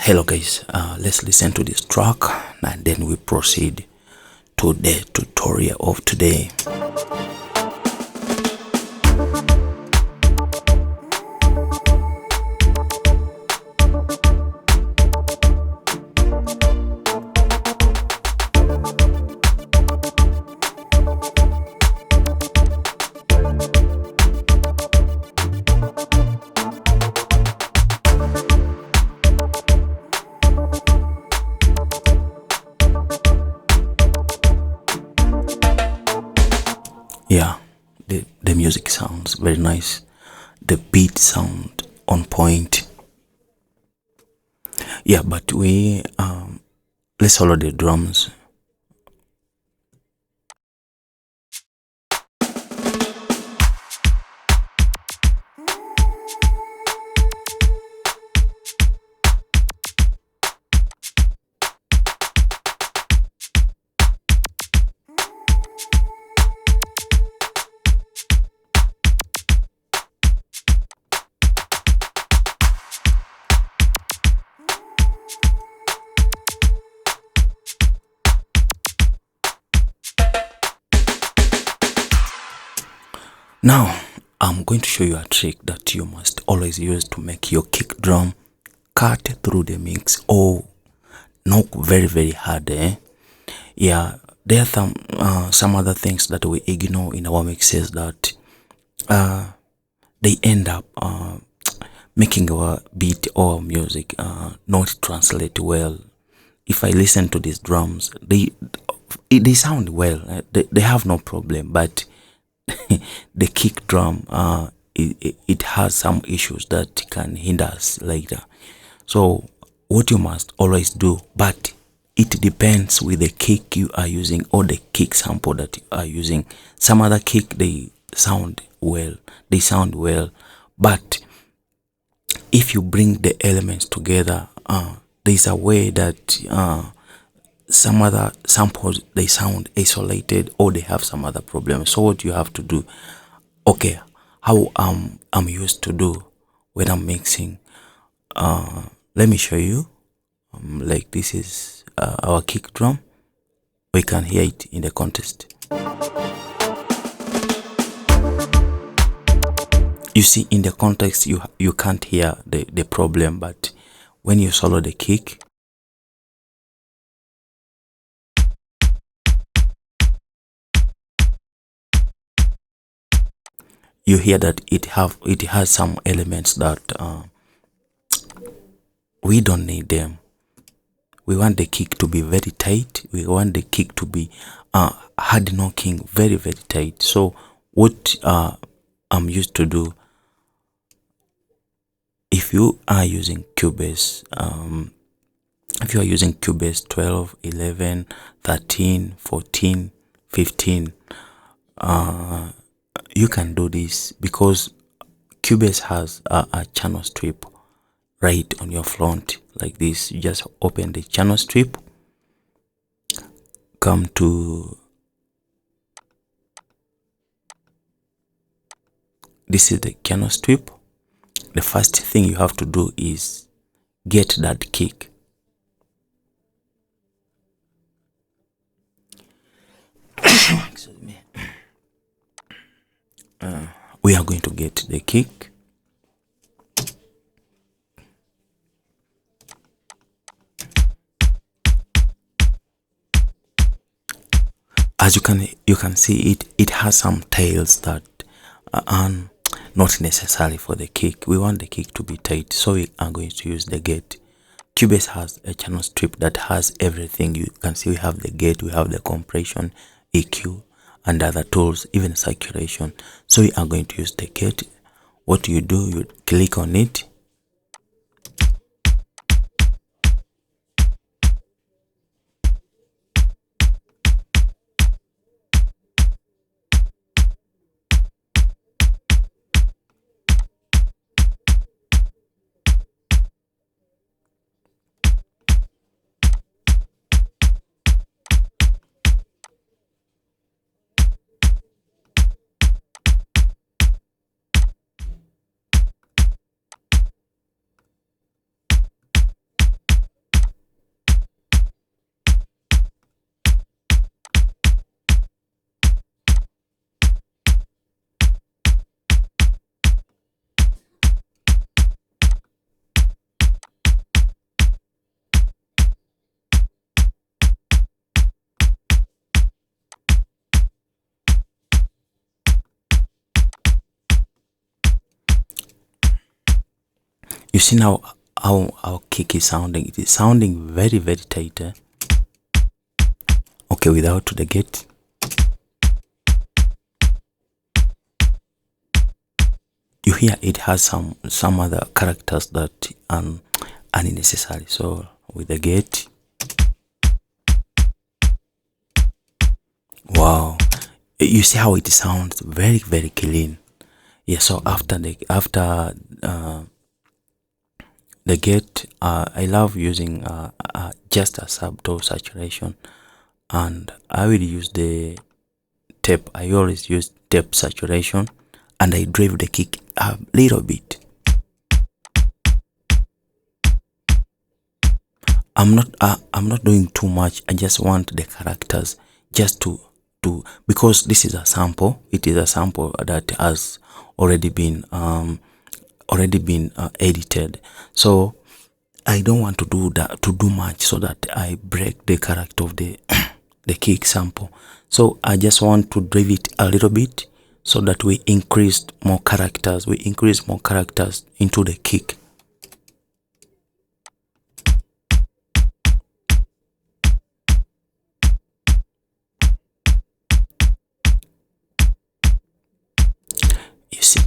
Hello guys, let's listen to this track and then we proceed to the tutorial of today. Yeah, the music sounds very nice. The beat sound on point. Yeah, but we let's follow the drums. Now, I'm going to show you a trick that you must always use to make your kick drum cut through the mix or knock very hard. Yeah, there are some other things that we ignore in our mixes that they end up making our beat or music not translate well. If I listen to these drums, they sound well. They have no problem, but the kick drum it has some issues that can hinder us later. So what you must always do, but it depends with the kick you are using or the kick sample that you are using. Some other kick they sound well, but if you bring the elements together, there's a way that some other samples they sound isolated or they have some other problem. So what you have to do, okay, how I'm used to do when I'm mixing, let me show you. Like this is our kick drum. We can hear it in the context. You see, in the context you can't hear the problem, but when you solo the kick, you hear that it has some elements that we don't need them. We want the kick to be very tight. We want the kick to be hard knocking, very tight. So what I'm used to do, if you are using Cubase, if you are using Cubase 12, 11, 13, 14, 15, you can do this because Cubase has a channel strip right on your front like this. You just open the channel strip, come to this is the channel strip. The first thing you have to do is get that kick. Excuse me. We are going to get the kick. As you can see, it has some tails that are not necessary for the kick. We want the kick to be tight, so we are going to use the gate. Cubase has a channel strip that has everything. You can see we have the gate, we have the compression, EQ, and other tools, even saturation. So we are going to use the gate. What you do, you click on it. You see now how our kick is sounding. It is sounding very, very tight. Okay, without the gate. You hear it has some other characters that are unnecessary. So with the gate, wow, you see how it sounds very, very clean. Yeah. So after the gate, I love using just a subtle saturation, and I will use the tape. I always use tape saturation, and I drive the kick a little bit. I'm not doing too much. I just want the characters just to because this is a sample. It is a sample that has already been edited. So I don't want to do that much so that I break the character of the the kick sample. So I just want to drive it a little bit so that we increase more characters. We increase more characters into the kick. You see,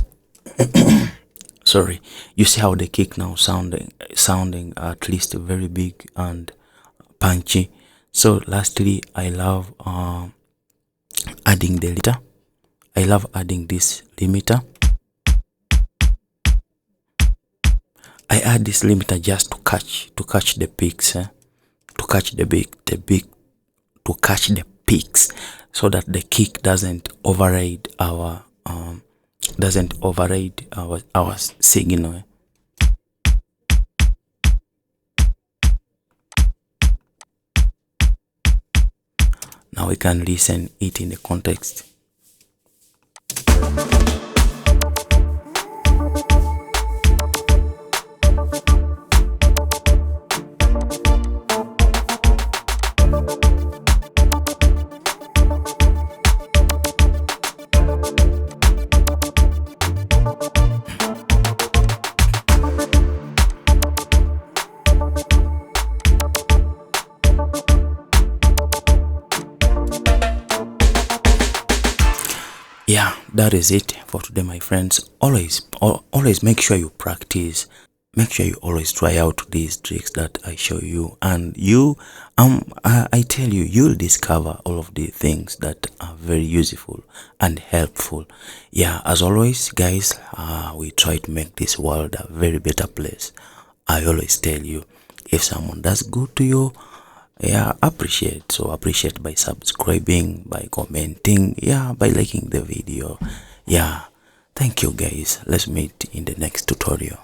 sorry, you see how the kick now sounding at least very big and punchy. So lastly, I love adding the limiter. I love adding this limiter. I add this limiter just to catch the peaks, to catch the peaks, so that the kick doesn't override our signal. Now we can listen it in the context. Yeah, that is it for today, my friends. Always make sure you practice. Make sure you always try out these tricks that I show you, and I tell you, you'll discover all of the things that are very useful and helpful. Yeah, as always, guys, we try to make this world a very better place. I always tell you, if someone does good to you, yeah, appreciate by subscribing, by commenting, yeah, by liking the video. Yeah, thank you guys. Let's meet in the next tutorial.